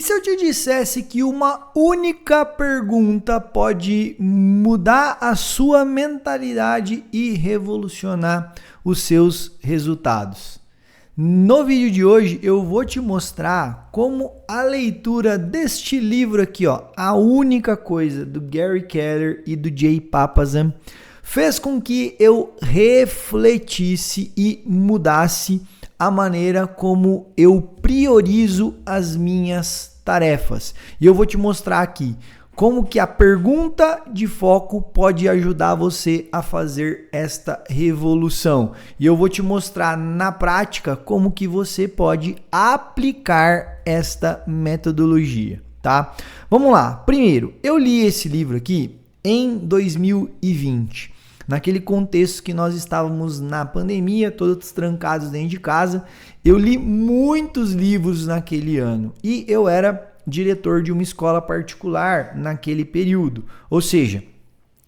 E se eu te dissesse que uma única pergunta pode mudar a sua mentalidade e revolucionar os seus resultados? No vídeo de hoje eu vou te mostrar como a leitura deste livro aqui, ó, A Única Coisa, do Gary Keller e do Jay Papasan, fez com que eu refletisse e mudasse a maneira como eu priorizo as minhas tarefas. E eu vou te mostrar aqui como que a pergunta de foco pode ajudar você a fazer esta revolução. E eu vou te mostrar na prática como que você pode aplicar esta metodologia, tá? Vamos lá. Primeiro, eu li esse livro aqui em 2020. Naquele contexto que nós estávamos na pandemia, todos trancados dentro de casa, eu li muitos livros naquele ano e eu era diretor de uma escola particular naquele período. Ou seja,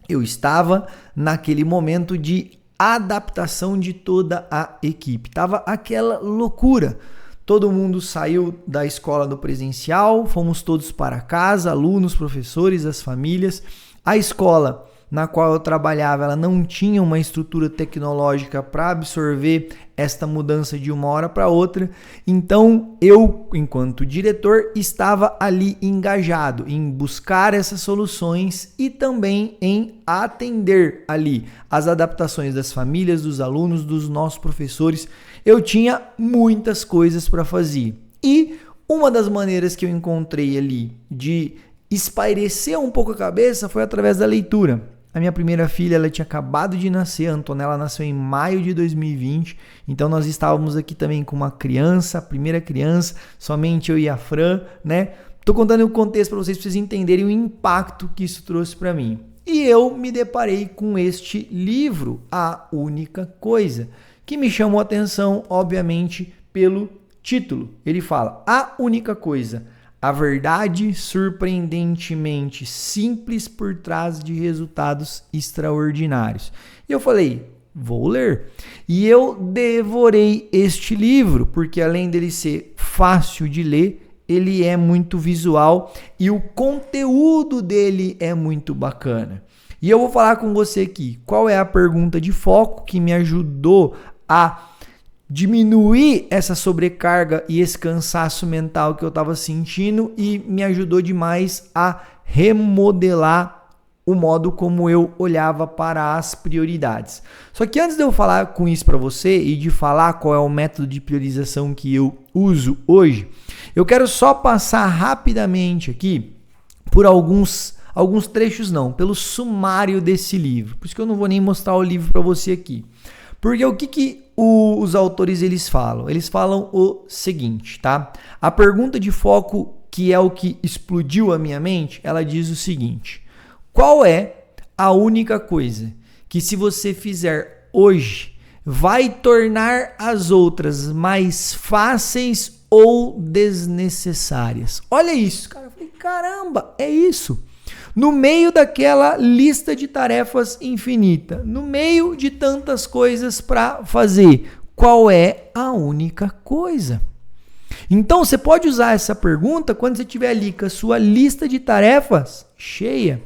eu estava naquele momento de adaptação de toda a equipe. Tava aquela loucura. Todo mundo saiu da escola do presencial, fomos todos para casa, alunos, professores, as famílias. A escola na qual eu trabalhava, ela não tinha uma estrutura tecnológica para absorver esta mudança de uma hora para outra. Então, eu, enquanto diretor, estava ali engajado em buscar essas soluções e também em atender ali as adaptações das famílias, dos alunos, dos nossos professores. Eu tinha muitas coisas para fazer. E uma das maneiras que eu encontrei ali de espairecer um pouco a cabeça foi através da leitura. A minha primeira filha, ela tinha acabado de nascer, a Antonella nasceu em maio de 2020, então nós estávamos aqui também com uma criança, a primeira criança, somente eu e a Fran, né? Tô contando o contexto para vocês entenderem o impacto que isso trouxe para mim. E eu me deparei com este livro, A Única Coisa, que me chamou a atenção, obviamente, pelo título. Ele fala, A Única Coisa. A verdade surpreendentemente simples por trás de resultados extraordinários. E eu falei, vou ler. E eu devorei este livro, porque além dele ser fácil de ler, ele é muito visual e o conteúdo dele é muito bacana. E eu vou falar com você aqui, qual é a pergunta de foco que me ajudou a diminuir essa sobrecarga e esse cansaço mental que eu estava sentindo e me ajudou demais a remodelar o modo como eu olhava para as prioridades. Só que antes de eu falar com isso para você e de falar qual é o método de priorização que eu uso hoje, eu quero só passar rapidamente aqui por alguns trechos pelo sumário desse livro. Por isso que eu não vou nem mostrar o livro para você aqui. Porque o que os autores eles falam? Eles falam o seguinte, tá? A pergunta de foco, que é o que explodiu a minha mente, ela diz o seguinte: qual é a única coisa que, se você fizer hoje, vai tornar as outras mais fáceis ou desnecessárias? Olha isso, cara. Eu falei, caramba, é isso. No meio daquela lista de tarefas infinita, no meio de tantas coisas para fazer, qual é a única coisa? Então, você pode usar essa pergunta quando você estiver ali com a sua lista de tarefas cheia.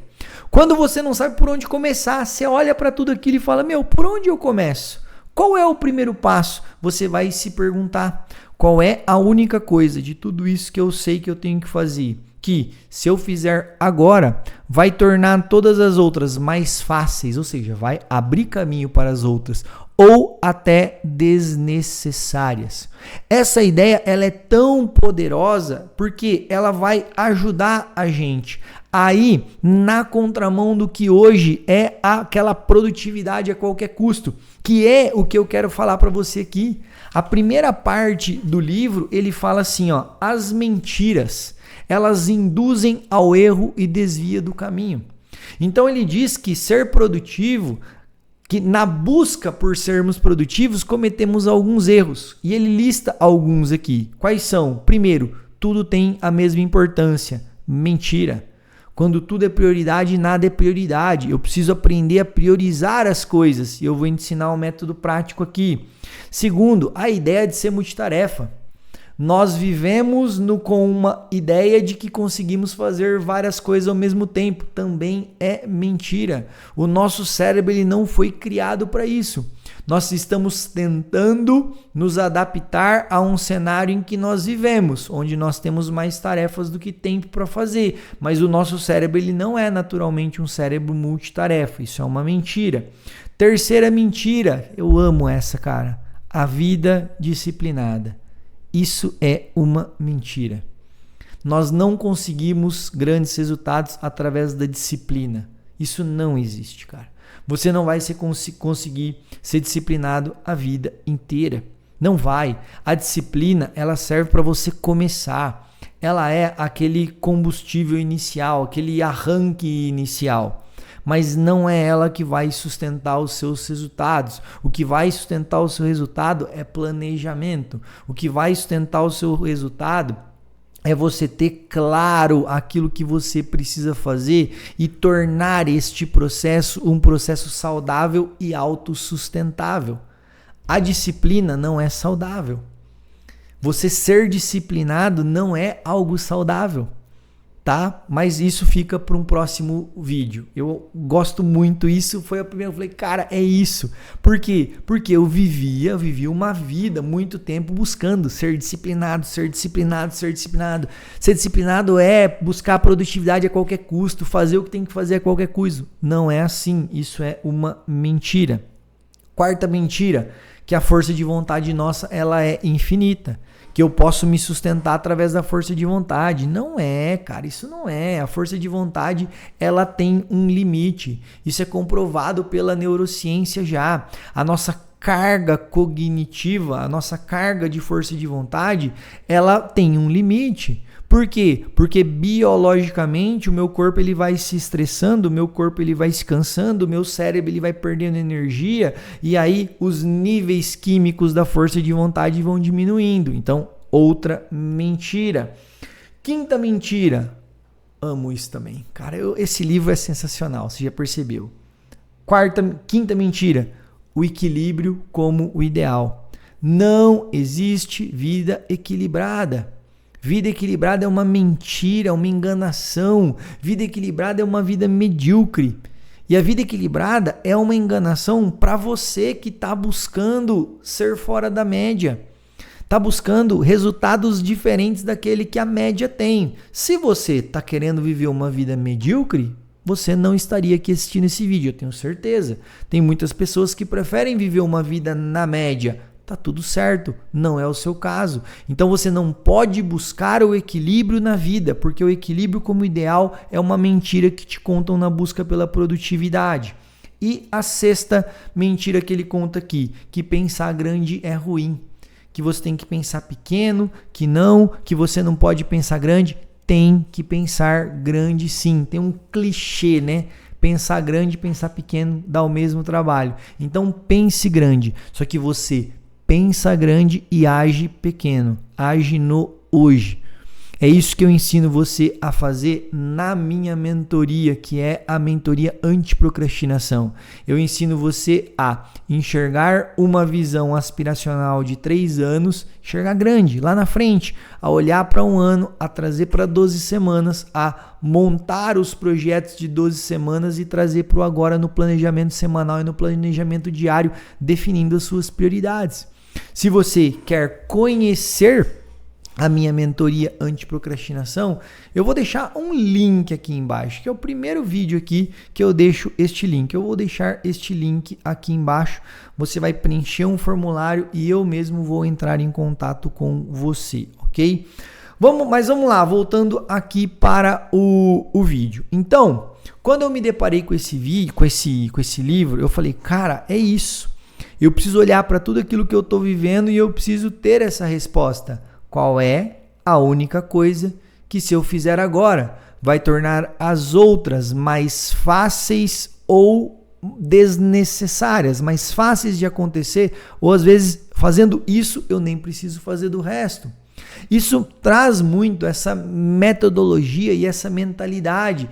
Quando você não sabe por onde começar, você olha para tudo aquilo e fala, por onde eu começo? Qual é o primeiro passo? Você vai se perguntar, qual é a única coisa de tudo isso que eu sei que eu tenho que fazer? Que se eu fizer agora, vai tornar todas as outras mais fáceis, ou seja, vai abrir caminho para as outras, ou até desnecessárias. Essa ideia ela é tão poderosa porque ela vai ajudar a gente aí na contramão do que hoje é aquela produtividade a qualquer custo, que é o que eu quero falar para você aqui. A primeira parte do livro, ele fala assim, ó, as mentiras elas induzem ao erro e desvia do caminho. Então ele diz que ser produtivo, que na busca por sermos produtivos, cometemos alguns erros. E ele lista alguns aqui. Quais são? Primeiro, tudo tem a mesma importância. Mentira. Quando tudo é prioridade, nada é prioridade. Eu preciso aprender a priorizar as coisas. E eu vou ensinar um método prático aqui. Segundo, a ideia de ser multitarefa. Nós vivemos com uma ideia de que conseguimos fazer várias coisas ao mesmo tempo. Também é mentira. O nosso cérebro ele não foi criado para isso. Nós estamos tentando nos adaptar a um cenário em que nós vivemos, onde nós temos mais tarefas do que tempo para fazer. Mas o nosso cérebro ele não é naturalmente um cérebro multitarefa. Isso é uma mentira. Terceira mentira, eu amo essa, cara. A vida disciplinada. Isso é uma mentira. Nós não conseguimos grandes resultados através da disciplina. Isso não existe, cara. Você não vai conseguir ser disciplinado a vida inteira. Não vai. A disciplina, ela serve para você começar. Ela é aquele combustível inicial, aquele arranque inicial. Mas não é ela que vai sustentar os seus resultados. O que vai sustentar o seu resultado é planejamento. O que vai sustentar o seu resultado é você ter claro aquilo que você precisa fazer e tornar este processo um processo saudável e autossustentável. A disciplina não é saudável. Você ser disciplinado não é algo saudável, tá? Mas isso fica para um próximo vídeo. Eu gosto muito, isso foi a primeira, eu falei, cara, é isso. Por quê? Porque eu vivi uma vida, muito tempo buscando ser disciplinado. Ser disciplinado é buscar a produtividade a qualquer custo, fazer o que tem que fazer a qualquer custo. Não é assim, isso é uma mentira. Quarta mentira, que a força de vontade nossa, ela é infinita. Que eu posso me sustentar através da força de vontade. Não é, cara, isso não é. A força de vontade, ela tem um limite. Isso é comprovado pela neurociência já. A nossa carga cognitiva, a nossa carga de força de vontade, ela tem um limite. Por quê? Porque biologicamente o meu corpo ele vai se estressando, o meu corpo ele vai se cansando, o meu cérebro ele vai perdendo energia e aí os níveis químicos da força de vontade vão diminuindo. Então, outra mentira. Quinta mentira. Amo isso também. Cara, esse livro é sensacional, você já percebeu. Quinta mentira. O equilíbrio como o ideal. Não existe vida equilibrada. Vida equilibrada é uma mentira, uma enganação. Vida equilibrada é uma vida medíocre. E a vida equilibrada é uma enganação para você que está buscando ser fora da média. Está buscando resultados diferentes daquele que a média tem. Se você está querendo viver uma vida medíocre, você não estaria aqui assistindo esse vídeo, eu tenho certeza. Tem muitas pessoas que preferem viver uma vida na média. Tá tudo certo, não é o seu caso. Então você não pode buscar o equilíbrio na vida, porque o equilíbrio como ideal é uma mentira que te contam na busca pela produtividade. E a sexta mentira que ele conta aqui, que pensar grande é ruim, que você tem que pensar pequeno, que você não pode pensar grande. Tem que pensar grande sim. Tem um clichê, né? Pensar grande e pensar pequeno dá o mesmo trabalho. Então pense grande, só que você pensa grande e age pequeno, age no hoje. É isso que eu ensino você a fazer na minha mentoria, que é a mentoria anti-procrastinação. Eu ensino você a enxergar uma visão aspiracional de 3 anos, enxergar grande, lá na frente, a olhar para um ano, a trazer para 12 semanas, a montar os projetos de 12 semanas e trazer para o agora no planejamento semanal e no planejamento diário, definindo as suas prioridades. Se você quer conhecer a minha mentoria anti-procrastinação, eu vou deixar um link aqui embaixo, que é o primeiro vídeo aqui que eu deixo este link. Eu vou deixar este link aqui embaixo, você vai preencher um formulário e eu mesmo vou entrar em contato com você, ok? Mas vamos lá, voltando aqui para o vídeo. Então, quando eu me deparei com esse vídeo, com esse livro, eu falei, cara, é isso. Eu preciso olhar para tudo aquilo que eu estou vivendo e eu preciso ter essa resposta. Qual é a única coisa que, se eu fizer agora, vai tornar as outras mais fáceis ou desnecessárias, mais fáceis de acontecer, ou às vezes fazendo isso eu nem preciso fazer do resto. Isso traz muito essa metodologia e essa mentalidade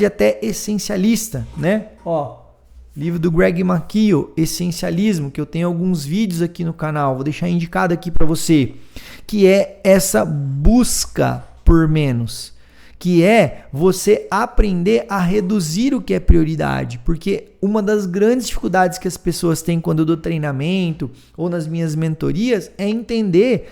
até essencialista, né? livro do Greg McKeown, Essencialismo, que eu tenho alguns vídeos aqui no canal, vou deixar indicado aqui para você, que é essa busca por menos, que é você aprender a reduzir o que é prioridade, porque uma das grandes dificuldades que as pessoas têm quando eu dou treinamento ou nas minhas mentorias é entender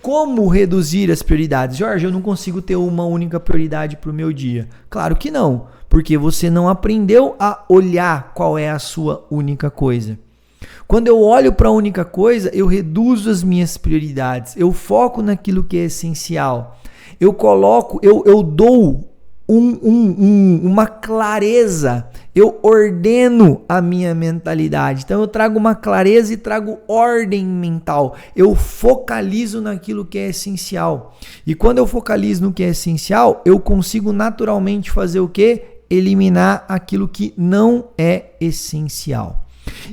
como reduzir as prioridades. Jorge, eu não consigo ter uma única prioridade para o meu dia. Claro que não, porque você não aprendeu a olhar qual é a sua única coisa. Quando eu olho para a única coisa, eu reduzo as minhas prioridades, eu foco naquilo que é essencial. Eu dou uma clareza, eu ordeno a minha mentalidade. Então eu trago uma clareza e trago ordem mental. Eu focalizo naquilo que é essencial. E quando eu focalizo no que é essencial, eu consigo naturalmente fazer o quê? Eliminar aquilo que não é essencial.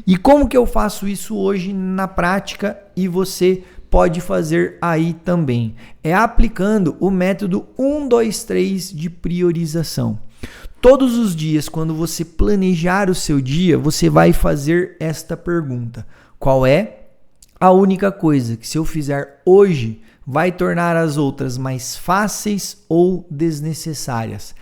E como que eu faço isso hoje na prática e você pode fazer aí também? É aplicando o método 1, 2, 3 de priorização. Todos os dias, quando você planejar o seu dia, você vai fazer esta pergunta: qual é a única coisa que, se eu fizer hoje, vai tornar as outras mais fáceis ou desnecessárias?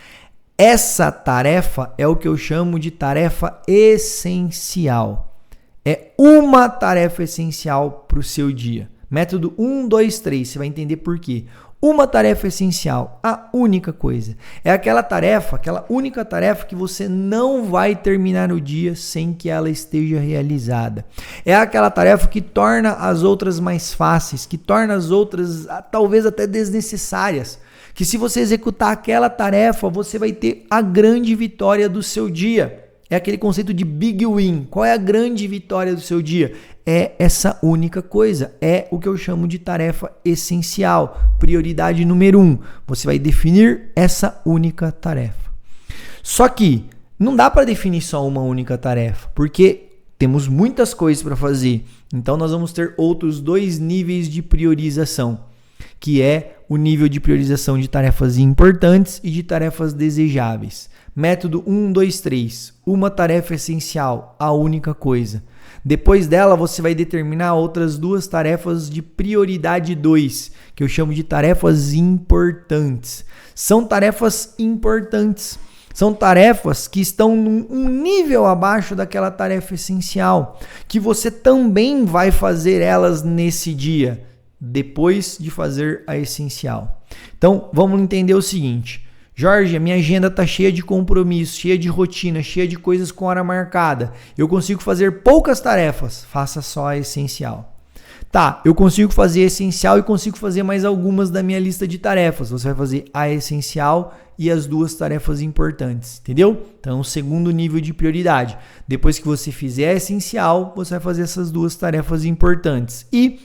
Essa tarefa é o que eu chamo de tarefa essencial. É uma tarefa essencial para o seu dia. Método 1, 2, 3, você vai entender por quê. Uma tarefa essencial, a única coisa. É aquela única tarefa que você não vai terminar o dia sem que ela esteja realizada. É aquela tarefa que torna as outras mais fáceis, que torna as outras talvez até desnecessárias. Que se você executar aquela tarefa, você vai ter a grande vitória do seu dia. É aquele conceito de big win. Qual é a grande vitória do seu dia? É essa única coisa. É o que eu chamo de tarefa essencial. Prioridade número 1. Você vai definir essa única tarefa. Só que não dá para definir só uma única tarefa, porque temos muitas coisas para fazer. Então nós vamos ter outros 2 níveis de priorização, que é o nível de priorização de tarefas importantes e de tarefas desejáveis. Método 1, 2, 3. Uma tarefa essencial, a única coisa. Depois dela, você vai determinar outras 2 tarefas de prioridade 2, que eu chamo de tarefas importantes. São tarefas importantes. São tarefas que estão num nível abaixo daquela tarefa essencial, que você também vai fazer elas nesse dia, depois de fazer a essencial. Então, vamos entender o seguinte: Jorge, a minha agenda está cheia de compromissos, cheia de rotina, cheia de coisas com hora marcada. Eu consigo fazer poucas tarefas, faça só a essencial. Tá, eu consigo fazer a essencial e consigo fazer mais algumas da minha lista de tarefas. Você vai fazer a essencial e as 2 tarefas importantes, entendeu? Então, o segundo nível de prioridade. Depois que você fizer a essencial, você vai fazer essas 2 tarefas importantes. E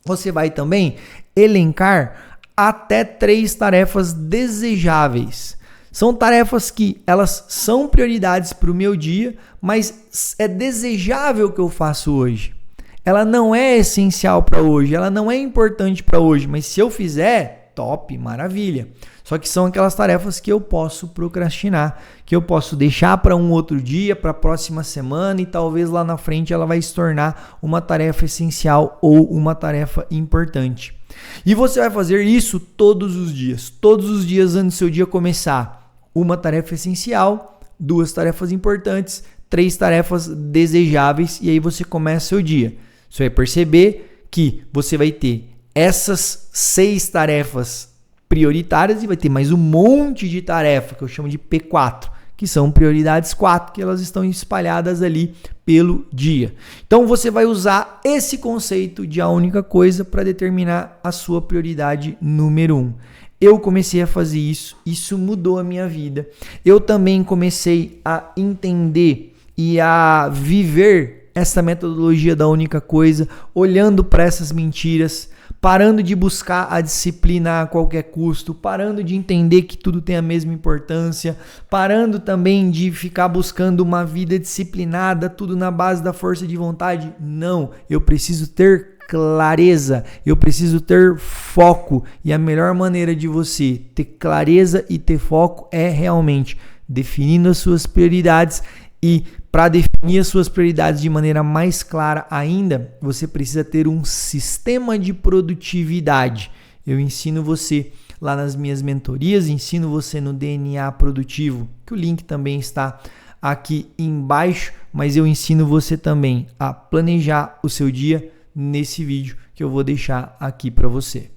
você vai também elencar até 3 tarefas desejáveis. São tarefas que elas são prioridades para o meu dia, mas é desejável que eu faça hoje. Ela não é essencial para hoje, ela não é importante para hoje, mas se eu fizer, top, maravilha. Só que são aquelas tarefas que eu posso procrastinar, que eu posso deixar para um outro dia, para a próxima semana, e talvez lá na frente ela vai se tornar uma tarefa essencial ou uma tarefa importante. E você vai fazer isso todos os dias antes do seu dia começar. Uma tarefa essencial, 2 tarefas importantes, 3 tarefas desejáveis, e aí você começa seu dia. Você vai perceber que você vai ter essas 6 tarefas prioritárias e vai ter mais um monte de tarefa que eu chamo de P4, que são prioridades 4, que elas estão espalhadas ali pelo dia. Então você vai usar esse conceito de a única coisa para determinar a sua prioridade número 1. Eu comecei a fazer isso mudou a minha vida. Eu também comecei a entender e a viver essa metodologia da única coisa, olhando para essas mentiras, parando de buscar a disciplina a qualquer custo, parando de entender que tudo tem a mesma importância, parando também de ficar buscando uma vida disciplinada, tudo na base da força de vontade. Não, eu preciso ter clareza, eu preciso ter foco, e a melhor maneira de você ter clareza e ter foco é realmente definindo as suas prioridades. E para definir as suas prioridades de maneira mais clara ainda, você precisa ter um sistema de produtividade. Eu ensino você lá nas minhas mentorias, ensino você no DNA Produtivo, que o link também está aqui embaixo, mas eu ensino você também a planejar o seu dia nesse vídeo que eu vou deixar aqui para você.